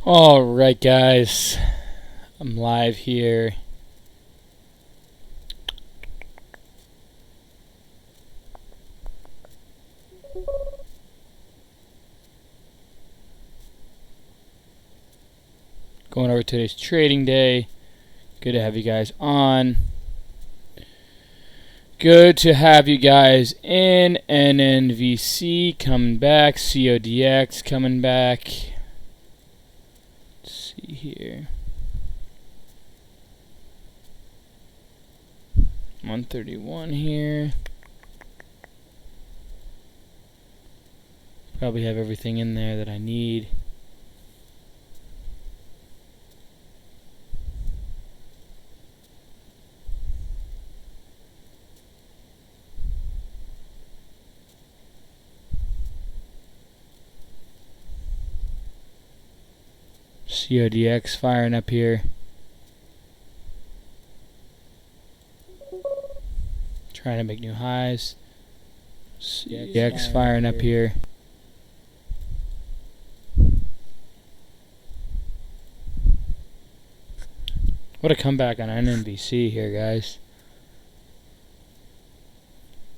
Alright guys, I'm live here. Going over today's trading day. Good to have you guys on. Good to have you guys in. NNVC coming back. CODX coming back. Let's see here. 131 here. Probably have everything in there that I need. CODX firing up here. Trying to make new highs. CODX firing up here. What a comeback on NNVC here, guys.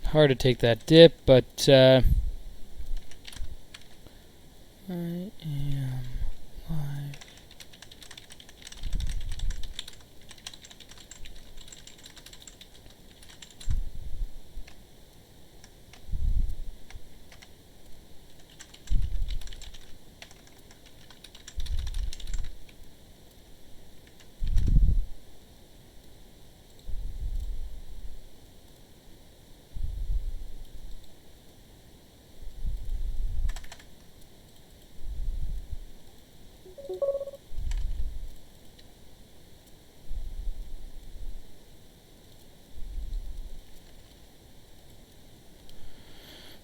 Hard to take that dip, but I am live.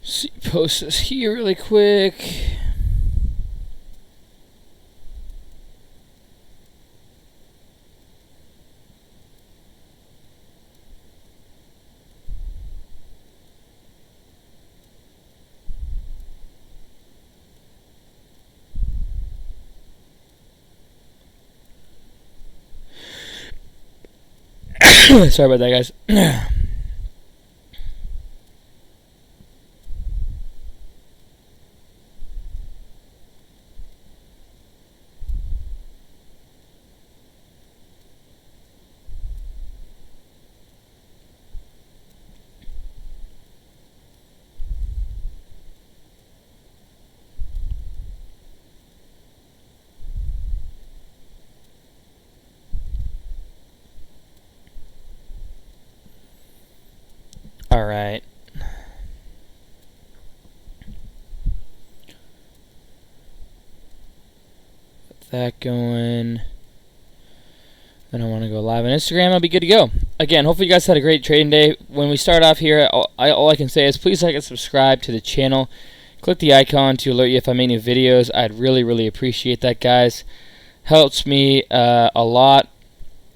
See, post this here really quick. Sorry about that, guys. All right. Get that going. Then I want to go live on Instagram. I'll be good to go. Again, hopefully you guys had a great trading day. When we start off here, all I can say is please like and subscribe to the channel. Click the icon to alert you if I make new videos. I'd really appreciate that, guys. Helps me a lot.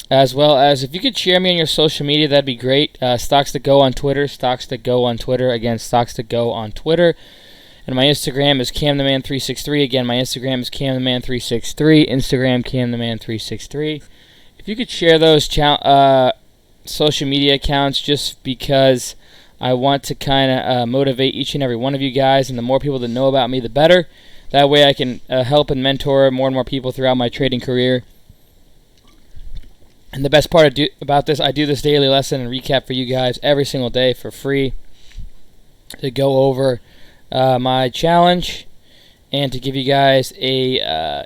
As well as if you could share me on your social media, that'd be great. Stocks to Go on Twitter, Stocks to Go on Twitter. Again, Stocks to Go on Twitter. And my Instagram is CamTheMan363. Again, my Instagram is CamTheMan363. Instagram CamTheMan363. If you could share those social media accounts, just because I want to kind of motivate each and every one of you guys, and the more people that know about me, the better. That way I can help and mentor more and more people throughout my trading career. And the best part about this, I do this daily lesson and recap for you guys every single day for free to go over my challenge and to give you guys a,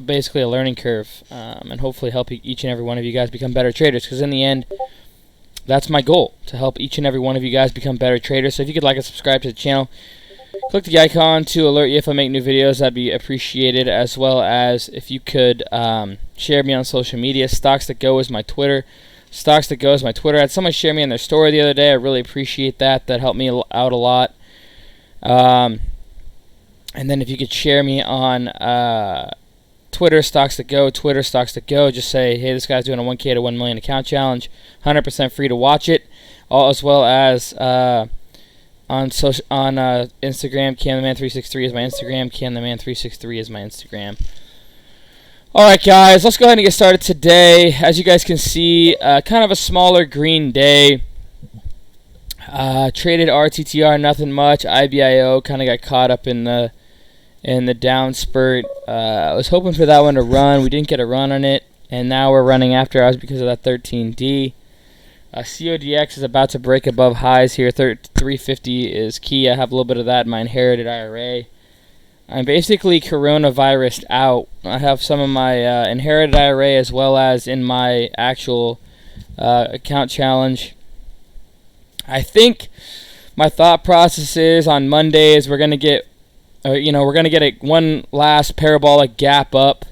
basically a learning curve and hopefully help each and every one of you guys become better traders. Because in the end, that's my goal, to help each and every one of you guys become better traders. So if you could like and subscribe to the channel, click the icon to alert you if I make new videos. That'd be appreciated. As well as if you could share me on social media. Stocks to Go is my Twitter. Stocks to Go is my Twitter. I had someone share me on their story the other day. I really appreciate that. That helped me out a lot. And then if you could share me on Twitter, Stocks to Go. Twitter, Stocks to Go. Just say, hey, this guy's doing a 1K to 1 million account challenge. 100% free to watch it. As well as on Instagram, CamTheMan363 is my Instagram. CamTheMan363 is my Instagram. Alright guys, let's go ahead and get started today. As you guys can see, kind of a smaller green day. Traded RTTR, nothing much. IBIO kind of got caught up in the down spurt. I was hoping for that one to run. We didn't get a run on it, and now we're running after hours because of that 13D. CODX is about to break above highs here. 350 is key. I have a little bit of that in my inherited IRA. I'm basically coronavirus out. I have some of my inherited IRA as well as in my actual account challenge. I think my thought process is on Mondays we're gonna get, one last parabolic gap up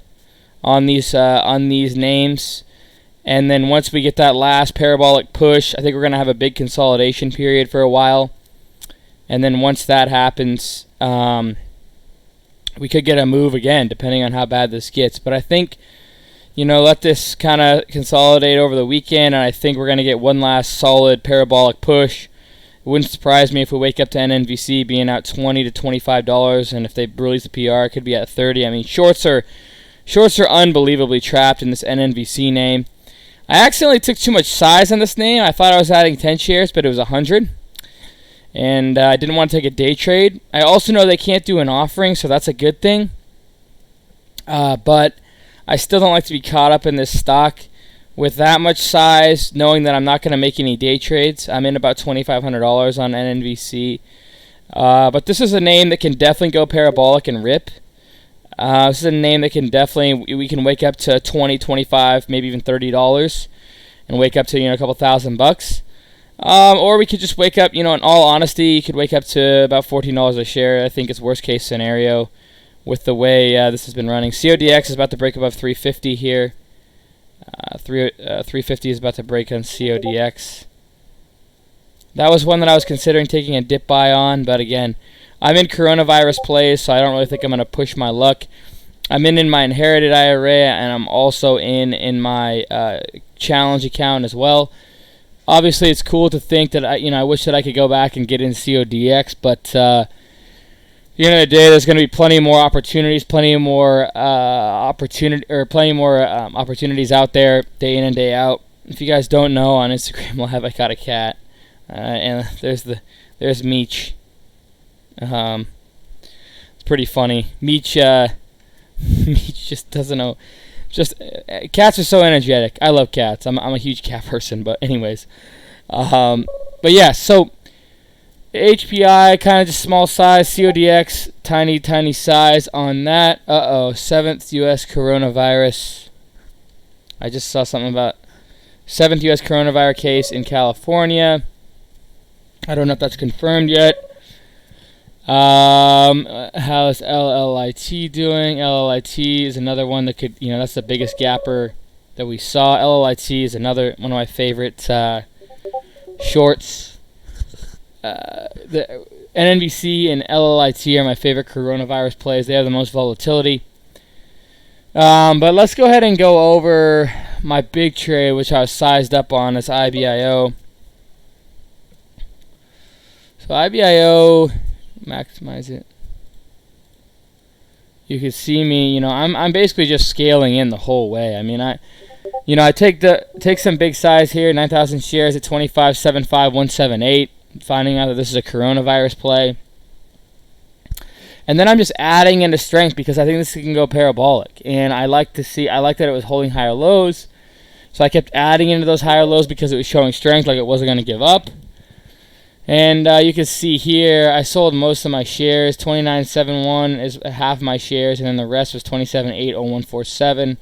on these names, and then once we get that last parabolic push, I think we're gonna have a big consolidation period for a while, and then once that happens, we could get a move again, depending on how bad this gets. But I think, let this kind of consolidate over the weekend, and I think we're going to get one last solid parabolic push. It wouldn't surprise me if we wake up to NNVC being out $20 to $25, and if they release the PR, it could be at 30. I mean, shorts are unbelievably trapped in this NNVC name. I accidentally took too much size on this name. I thought I was adding 10 shares, but it was 100. And I didn't want to take a day trade. I also know they can't do an offering, so that's a good thing. But I still don't like to be caught up in this stock with that much size, knowing that I'm not going to make any day trades. I'm in about $2,500 on NNVC. But this is a name that can definitely go parabolic and rip. This is a name that can definitely, we can wake up to $20, $25, maybe even $30 and wake up to, a couple $1,000. Or we could just wake up, in all honesty, you could wake up to about $14 a share. I think it's worst case scenario with the way this has been running. CODX is about to break above 350 here. 350 is about to break on CODX. That was one that I was considering taking a dip buy on, but again, I'm in coronavirus plays, so I don't really think I'm going to push my luck. I'm in my inherited IRA, and I'm also in my challenge account as well. Obviously, it's cool to think that I wish that I could go back and get in CODX, but at the end of the day, there's going to be plenty more opportunities, plenty more opportunities out there, day in and day out. If you guys don't know, on Instagram Live, I got a cat, and there's Meech. It's pretty funny. Meech just doesn't know. Cats are so energetic. I love cats. I'm a huge cat person. But anyways, but yeah. So HPI kind of just small size. CODX tiny size on that. 7th U.S. coronavirus. I just saw something about 7th U.S. coronavirus case in California. I don't know if that's confirmed yet. How's LLIT doing? LLIT is another one that could, that's the biggest gapper that we saw. LLIT is another one of my favorite shorts. The NNVC and LLIT are my favorite coronavirus plays. They have the most volatility. But let's go ahead and go over my big trade, which I was sized up on, as IBIO. So IBIO, maximize it. You can see me, I'm basically just scaling in the whole way. I mean, I take some big size here, 9,000 shares at 25.75, finding out that this is a coronavirus play. And then I'm just adding into strength because I think this can go parabolic. And I like that it was holding higher lows. So I kept adding into those higher lows because it was showing strength, like it wasn't going to give up. And you can see here, I sold most of my shares. 29.71 is half my shares, and then the rest was 27.80147.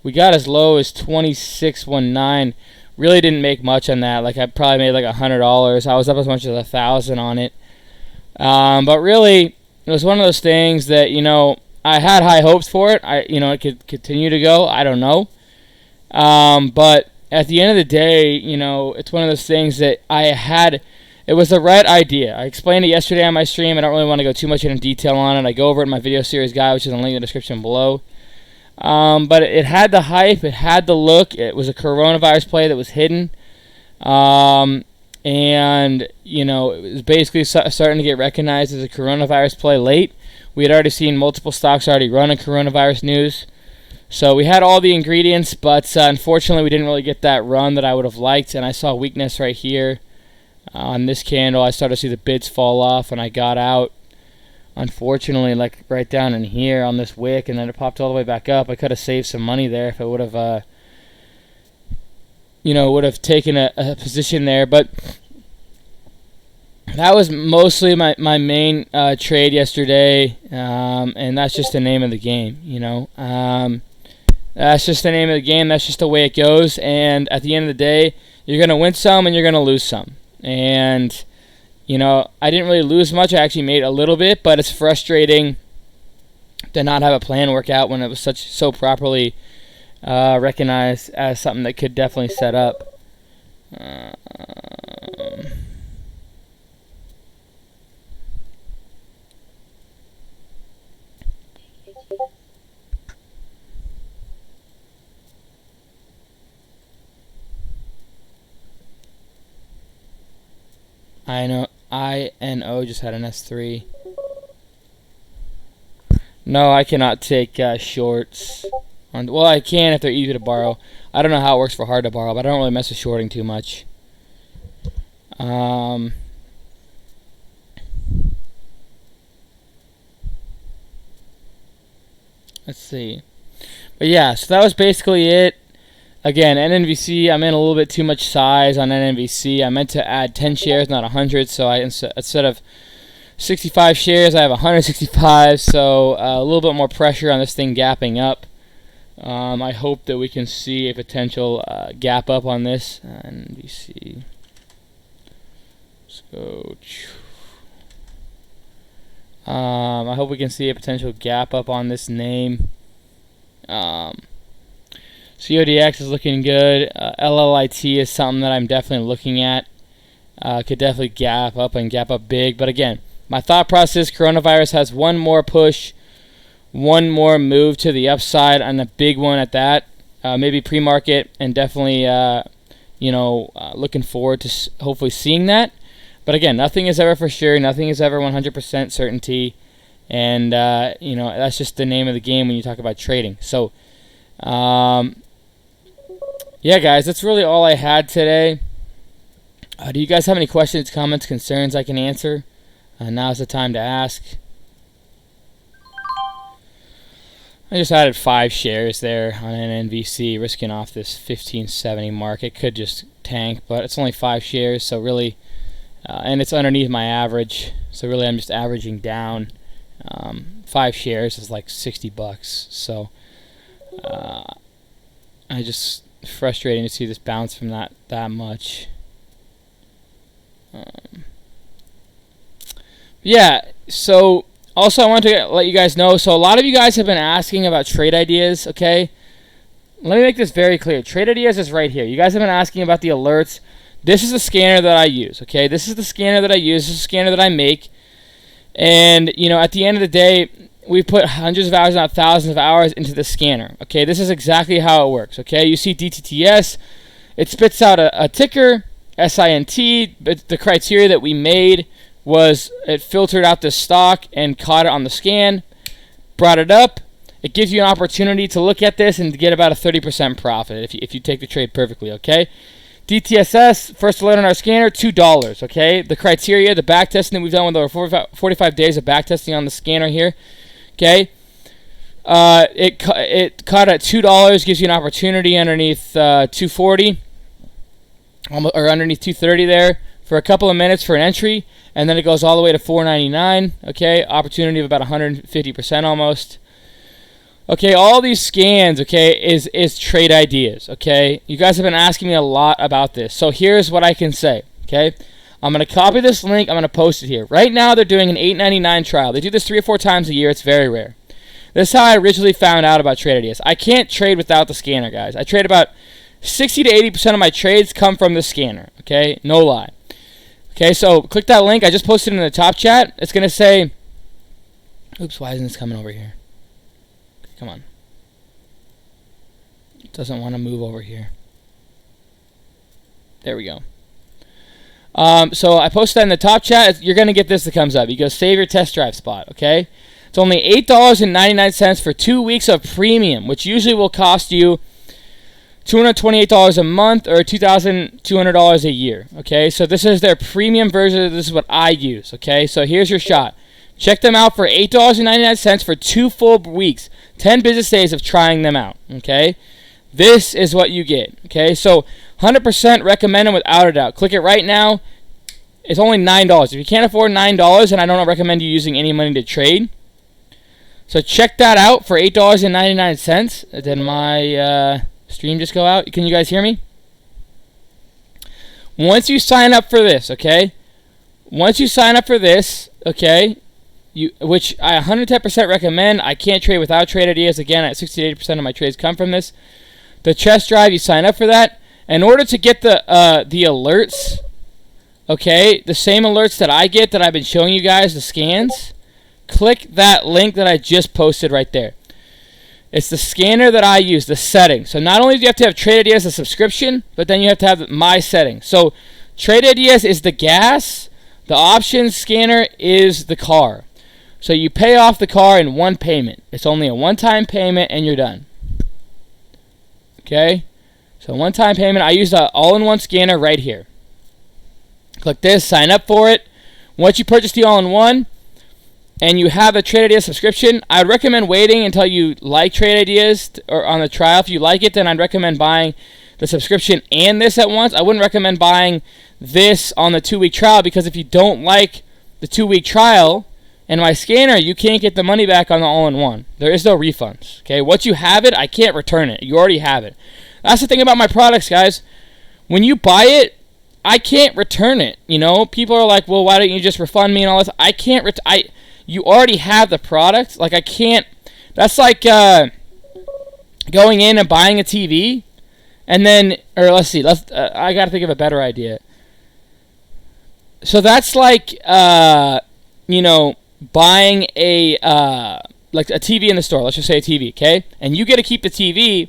We got as low as 26.19. Really didn't make much on that. Like I probably made like $100. I was up as much as $1,000 on it. But really, it was one of those things that I had high hopes for it. It could continue to go. I don't know. But at the end of the day, it's one of those things that I had. It was the right idea. I explained it yesterday on my stream. I don't really want to go too much into detail on it. I go over it in my video series guide, which is in the link in the description below. But it had the hype. It had the look. It was a coronavirus play that was hidden. And, it was basically starting to get recognized as a coronavirus play late. We had already seen multiple stocks already run in coronavirus news. So we had all the ingredients, but unfortunately we didn't really get that run that I would have liked, and I saw weakness right here on this candle. I started to see the bids fall off, and I got out, unfortunately, like right down in here on this wick, and then it popped all the way back up. I could have saved some money there if I would have, would have taken a position there, but that was mostly my main trade yesterday, and that's just the name of the game, That's just the name of the game. That's just the way it goes. And at the end of the day, you're going to win some and you're going to lose some. And, I didn't really lose much. I actually made a little bit, but it's frustrating to not have a plan work out when it was so properly recognized as something that could definitely set up. I know INO just had an S3. No, I cannot take shorts. Well, I can if they're easy to borrow. I don't know how it works for hard to borrow, but I don't really mess with shorting too much. Let's see. But yeah, so that was basically it. Again, NNVC, I'm in a little bit too much size on NNVC. I meant to add 10 shares, not 100, so instead of 65 shares, I have 165, so a little bit more pressure on this thing gapping up. I hope that we can see a potential gap up on this. NNVC. Let's go. I hope we can see a potential gap up on this name. CODX is looking good. LLIT is something that I'm definitely looking at. Could definitely gap up and gap up big. But again, my thought process, coronavirus has one more push, one more move to the upside, and a big one at that. Maybe pre-market, and definitely, looking forward to hopefully seeing that. But again, nothing is ever for sure. Nothing is ever 100% certainty. And, that's just the name of the game when you talk about trading. So, yeah, guys, that's really all I had today. Do you guys have any questions, comments, concerns I can answer? Now's the time to ask. I just added 5 shares there on NNVC, risking off this 1570 mark. It could just tank, but it's only 5 shares, so really, and it's underneath my average, so really I'm just averaging down. 5 shares is like $60, so frustrating to see this bounce from that much. Yeah, so also I want to let you guys know, so a lot of you guys have been asking about trade ideas, okay? Let me make this very clear. Trade ideas is right here. You guys have been asking about the alerts. This is the scanner that I use, okay? This is the scanner that I use. This is the scanner that I make. And, at the end of the day, we put hundreds of hours, not thousands of hours, into the scanner. Okay, this is exactly how it works. Okay, you see DTTS, it spits out a ticker, SINT, but the criteria that we made was it filtered out the stock and caught it on the scan, brought it up. It gives you an opportunity to look at this and to get about a 30% profit if you take the trade perfectly. Okay, DTSS, first alert on our scanner, $2. Okay, the criteria, the back testing that we've done with over 45 days of back testing on the scanner here. Okay, it caught at $2, gives you an opportunity underneath 240, or underneath 230 there for a couple of minutes for an entry, and then it goes all the way to $4.99. Okay, opportunity of about 150% almost. Okay, all these scans, okay, is trade ideas. Okay, you guys have been asking me a lot about this, so here's what I can say. Okay. I'm going to copy this link. I'm going to post it here. Right now, they're doing an $8.99 trial. They do this 3 or 4 times a year. It's very rare. This is how I originally found out about trade ideas. I can't trade without the scanner, guys. I trade about 60 to 80% of my trades come from the scanner. Okay, no lie. Okay, so click that link. I just posted it in the top chat. It's going to say, oops, why isn't this coming over here? Come on. It doesn't want to move over here. There we go. So I posted that in the top chat. You're going to get this that comes up. You go save your test drive spot, okay? It's only $8.99 for 2 weeks of premium, which usually will cost you $228 a month or $2,200 a year. Okay, so this is their premium version. This is what I use. Okay, so here's your shot. Check them out for $8.99 for 2 full weeks, 10 business days of trying them out. Okay, this is what you get. Okay, so 100% recommend them without a doubt. Click it right now. It's only $9. If you can't afford $9, then I don't recommend you using any money to trade. So check that out for $8.99. Did my stream just go out? Can you guys hear me? Once you sign up for this, okay? Once you sign up for this, okay, which I 110% recommend. I can't trade without trade ideas. Again, at 68% of my trades come from this. The chest drive, you sign up for that. In order to get the alerts, okay, the same alerts that I get that I've been showing you guys, the scans, click that link that I just posted right there. It's the scanner that I use, the settings. So not only do you have to have Trade Ideas as a subscription, but then you have to have my settings. So Trade Ideas is the gas, the options scanner is the car. So you pay off the car in one payment. It's only a one-time payment and you're done. Okay? So one-time payment. I use the all-in-one scanner right here. Click this, sign up for it. Once you purchase the all-in-one and you have a Trade Ideas subscription, I'd recommend waiting until you like Trade Ideas or on the trial. If you like it, then I'd recommend buying the subscription and this at once. I wouldn't recommend buying this on the 2-week trial because if you don't like the 2-week trial and my scanner, you can't get the money back on the all-in-one. There is no refunds. Okay, once you have it, I can't return it. You already have it. That's the thing about my products, guys. When you buy it, I can't return it. You know, people are like, well, why don't you just refund me and all this? I can't. You already have the product. Like, I can't. That's like going in and buying a TV, and then, or let's see. I got to think of a better idea. So that's like, you know, buying a like a TV in the store. Let's just say a TV, okay? And you get to keep the TV,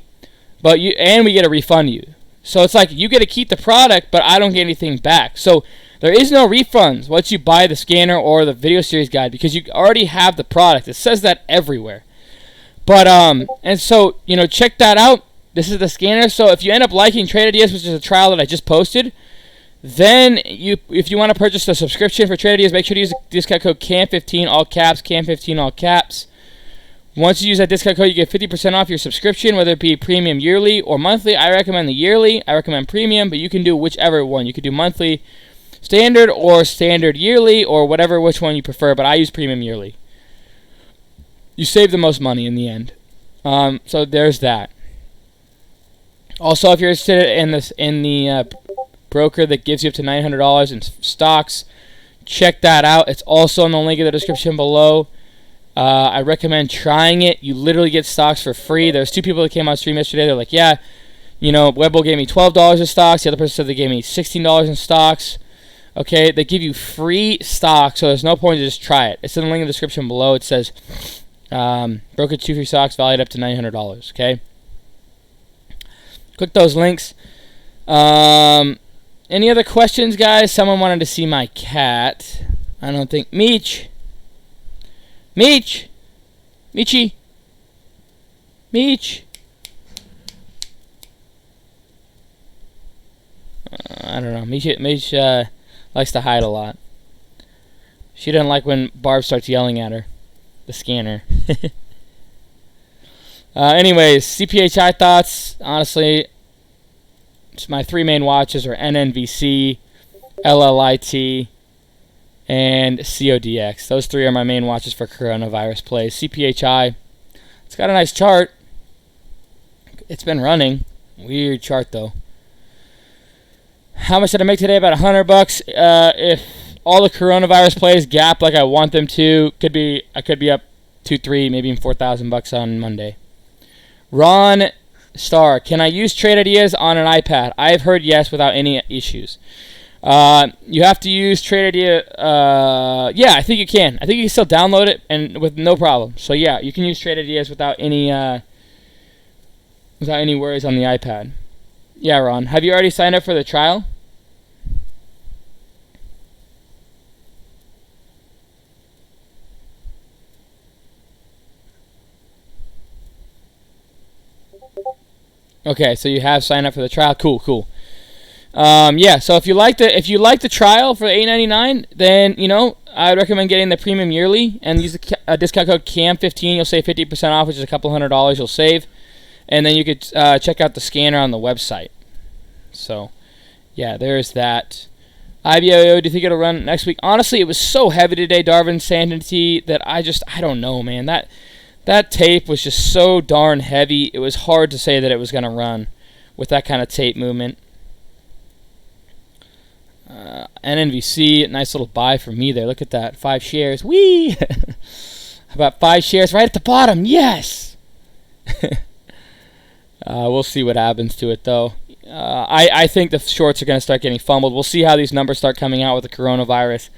but we get to refund you. So it's like you get to keep the product, but I don't get anything back. So there is no refunds once you buy the scanner or the video series guide because you already have the product. It says that everywhere. But and so, you know, check that out. This is the scanner. So if you end up liking Trade Ideas, which is a trial that I just posted, then if you want to purchase the subscription for Trade Ideas, make sure to use the discount code CAM15 all caps, CAM15 all caps. Once you use that discount code, you get 50% off your subscription, whether it be premium yearly or monthly. I recommend the yearly. I recommend premium, but you can do whichever one. You could do monthly standard or standard yearly or which one you prefer, but I use premium yearly. You save the most money in the end. So there's that. Also, if you're interested in the broker that gives you up to $900 in stocks, check that out. It's also in the link in the description below. I recommend trying it. You literally get stocks for free. There's 2 people that came on stream yesterday. They're like, yeah, you know, Webbo gave me $12 in stocks. The other person said they gave me $16 in stocks. Okay, they give you free stocks, so there's no point to just try it. It's in the link in the description below. It says, broker 2 free stocks valued up to $900. Okay, click those links. Any other questions, guys? Someone wanted to see my cat. I don't think Michi. I don't know. Meech likes to hide a lot. She doesn't like when Barb starts yelling at her. The scanner. Anyways, CPHI thoughts. Honestly, my 3 main watches are NNVC, LLIT, and CODX. Those 3 are my main watches for coronavirus plays. CPHI, it's got a nice chart. It's been running. Weird chart though. How much did I make today? About $100. If all the coronavirus plays gap like I want them to, I could be up 2, 3, maybe even $4,000 on Monday. Ron Star, can I use Trade Ideas on an iPad? I've heard yes without any issues. You have to use Trade Idea. Yeah, I think you can. I think you can still download it and with no problem. So yeah, you can use Trade Ideas without any worries on the iPad. Yeah, Ron. Have you already signed up for the trial? Okay, so you have signed up for the trial. Cool, cool. Yeah, so if you like the trial for $8.99, then I'd recommend getting the premium yearly and use the discount code CAM15. You'll save 50% off, which is a couple $100 you'll save, and then you could check out the scanner on the website. So, yeah, there's that. IBIO, do you think it'll run next week? Honestly, it was so heavy today, Darwin Sanity, that I don't know, man. That tape was just so darn heavy. It was hard to say that it was going to run with that kind of tape movement. NNVC, nice little buy for me there. Look at that, 5 shares. Whee! How about 5 shares right at the bottom? Yes! We'll see what happens to it, though. I think the shorts are going to start getting fumbled. We'll see how these numbers start coming out with the coronavirus.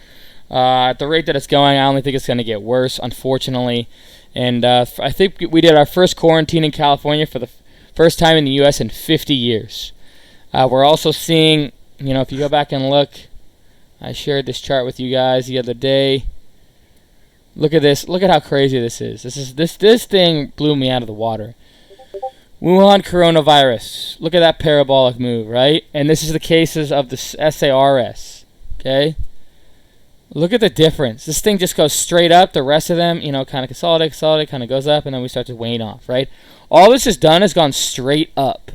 At the rate that it's going, I only think it's going to get worse, unfortunately. And I think we did our first quarantine in California for the first time in the U.S. in 50 years. We're also seeing, if you go back and look, I shared this chart with you guys the other day. Look at this. Look at how crazy this is. This thing blew me out of the water. Wuhan coronavirus. Look at that parabolic move, right? And this is the cases of the SARS. Okay? Look at the difference. This thing just goes straight up. The rest of them, kind of consolidate, kind of goes up, and then we start to wane off, right? All this has done is gone straight up.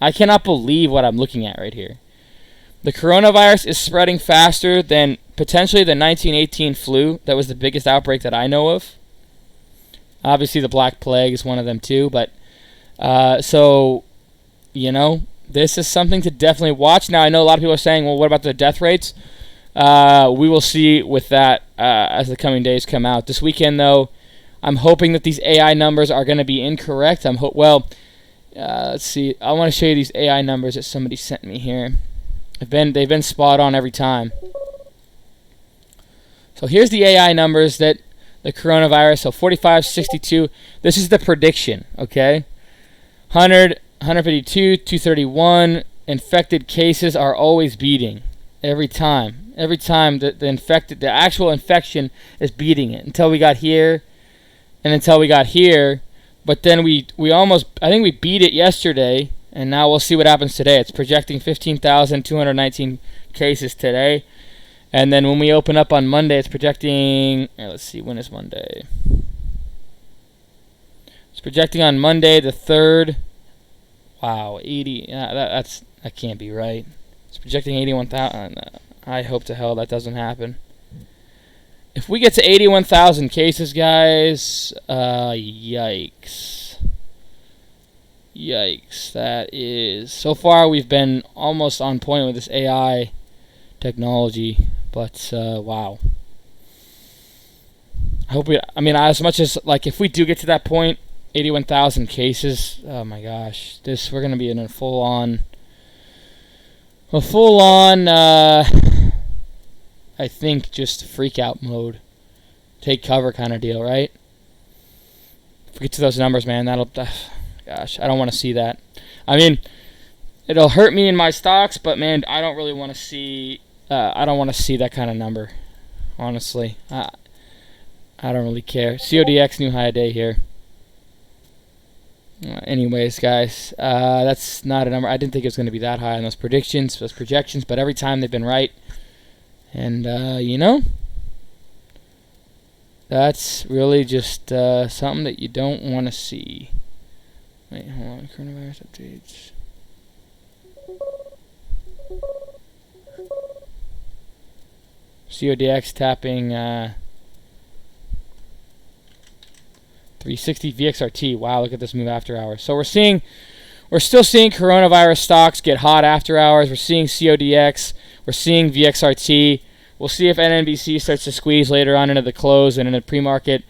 I cannot believe what I'm looking at right here. The coronavirus is spreading faster than potentially the 1918 flu. That was the biggest outbreak that I know of. Obviously, the Black Plague is one of them too. But, this is something to definitely watch. Now, I know a lot of people are saying, well, what about the death rates? We will see with that as the coming days come out. This weekend, though, I'm hoping that these AI numbers are going to be incorrect. Let's see. I want to show you these AI numbers that somebody sent me here. They've been spot on every time. So here's the AI numbers that the coronavirus. So 45, 62. This is the prediction. Okay, 100, 152, 231. Infected cases are always beating every time. Every time the actual infection is beating it until we got here, and until we got here. But then I think we beat it yesterday. And now we'll see what happens today. It's projecting 15,219 cases today. And then when we open up on Monday, it's projecting... let's see, when is Monday? It's projecting on Monday the 3rd. Wow, 80... that can't be right. It's projecting 81,000. I hope to hell that doesn't happen. If we get to 81,000 cases, guys... yikes. Yikes, that is... So far, we've been almost on point with this AI technology, but, wow. I hope as much as, if we do get to that point, 81,000 cases, oh my gosh, we're going to be in a full-on, I think, just freak-out mode. Take cover kind of deal, right? If we get to those numbers, man, gosh, I don't want to see that. It'll hurt me in my stocks, but man, I don't really want to see. I don't want to see that kind of number. Honestly, I don't really care. CODX new high a day here. Anyways, guys, that's not a number. I didn't think it was going to be that high on those projections, but every time they've been right. And that's really just something that you don't want to see. Wait, hold on. Coronavirus updates. CODX tapping 360 VXRT. Wow, look at this move after hours. So we're still seeing coronavirus stocks get hot after hours. We're seeing CODX. We're seeing VXRT. We'll see if NNVC starts to squeeze later on into the close and in the pre-market.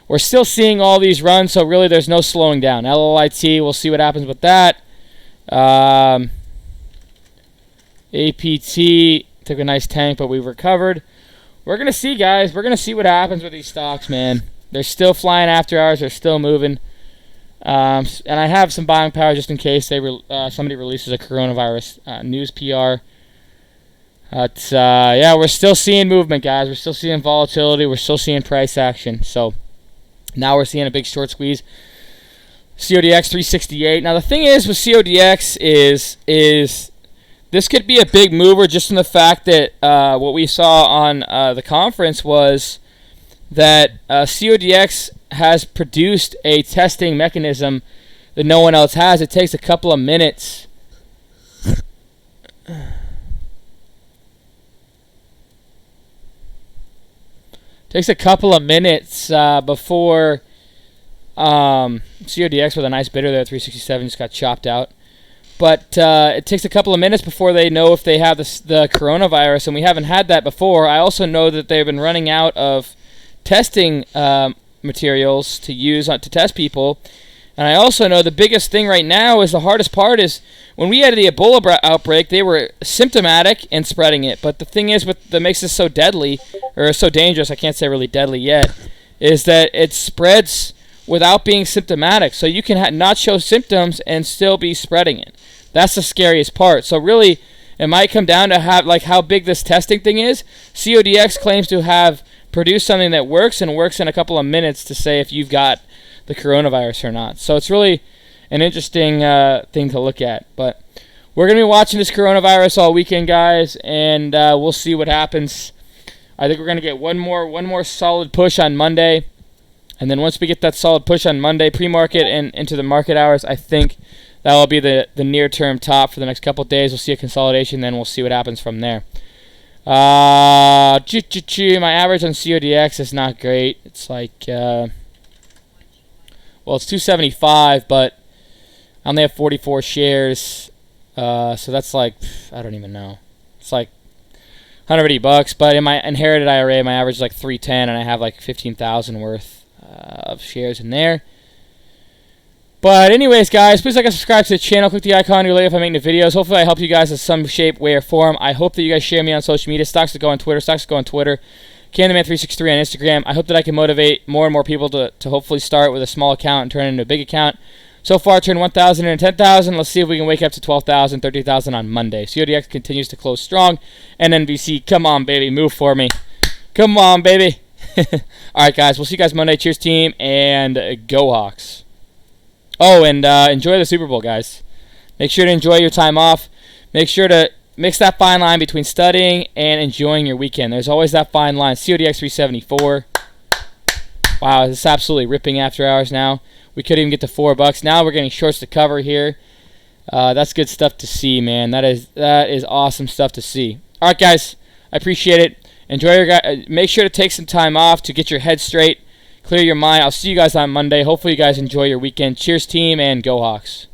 We're still seeing all these runs, so really there's no slowing down. LLIT, we'll see what happens with that. APT took a nice tank, but we've recovered. We're going to see, guys. We're going to see what happens with these stocks, man. They're still flying after hours. They're still moving. And I have some buying power just in case somebody releases a coronavirus news PR. Yeah, we're still seeing movement, guys. We're still seeing volatility. We're still seeing price action. So now we're seeing a big short squeeze. CODX 368. Now the thing is with CODX is this could be a big mover just in the fact that what we saw on the conference was that CODX has produced a testing mechanism that no one else has. It takes a couple of minutes. Takes a couple of minutes before CODX with a nice bidder there, 367, just got chopped out. But it takes a couple of minutes before they know if they have the coronavirus, and we haven't had that before. I also know that they've been running out of testing materials to use to test people. And I also know the biggest thing right now is the hardest part is when we had the Ebola outbreak, they were symptomatic and spreading it. But the thing is, that makes this so deadly, or so dangerous, I can't say really deadly yet, is that it spreads without being symptomatic. So you can not show symptoms and still be spreading it. That's the scariest part. So really, it might come down to how big this testing thing is. CODX claims to have produced something that works and works in a couple of minutes to say if you've got the coronavirus or not. So it's really an interesting thing to look at. But we're going to be watching this coronavirus all weekend, guys, and we'll see what happens. I think we're going to get one more solid push on Monday. And then once we get that solid push on Monday, pre-market and into the market hours, I think that will be the near-term top for the next couple of days. We'll see a consolidation, then we'll see what happens from there. My average on CODX is not great. It's like, well, it's 275, but I only have 44 shares. So that's like, I don't even know. It's like $180. But in my inherited IRA, my average is like 310, and I have like 15,000 worth of shares in there. But anyways, guys, please like and subscribe to the channel. Click the icon to if I make new videos. Hopefully I help you guys in some shape, way, or form. I hope that you guys share me on social media. Stocks to go on Twitter. Candyman363 on Instagram. I hope that I can motivate more and more people to hopefully start with a small account and turn it into a big account. So far, I turned 1,000 into 10,000. Let's see if we can wake up to 12,000, 30,000 on Monday. CODX continues to close strong. NNVC, come on, baby. Move for me. Come on, baby. All right, guys. We'll see you guys Monday. Cheers, team, and go Hawks. Oh, and enjoy the Super Bowl, guys. Make sure to enjoy your time off. Make sure to mix that fine line between studying and enjoying your weekend. There's always that fine line. CODX 374. Wow, this is absolutely ripping after hours now. We couldn't even get to $4. Now we're getting shorts to cover here. That's good stuff to see, man. That is awesome stuff to see. All right, guys. I appreciate it. Enjoy your guys. Make sure to take some time off to get your head straight. Clear your mind. I'll see you guys on Monday. Hopefully you guys enjoy your weekend. Cheers, team, and go Hawks.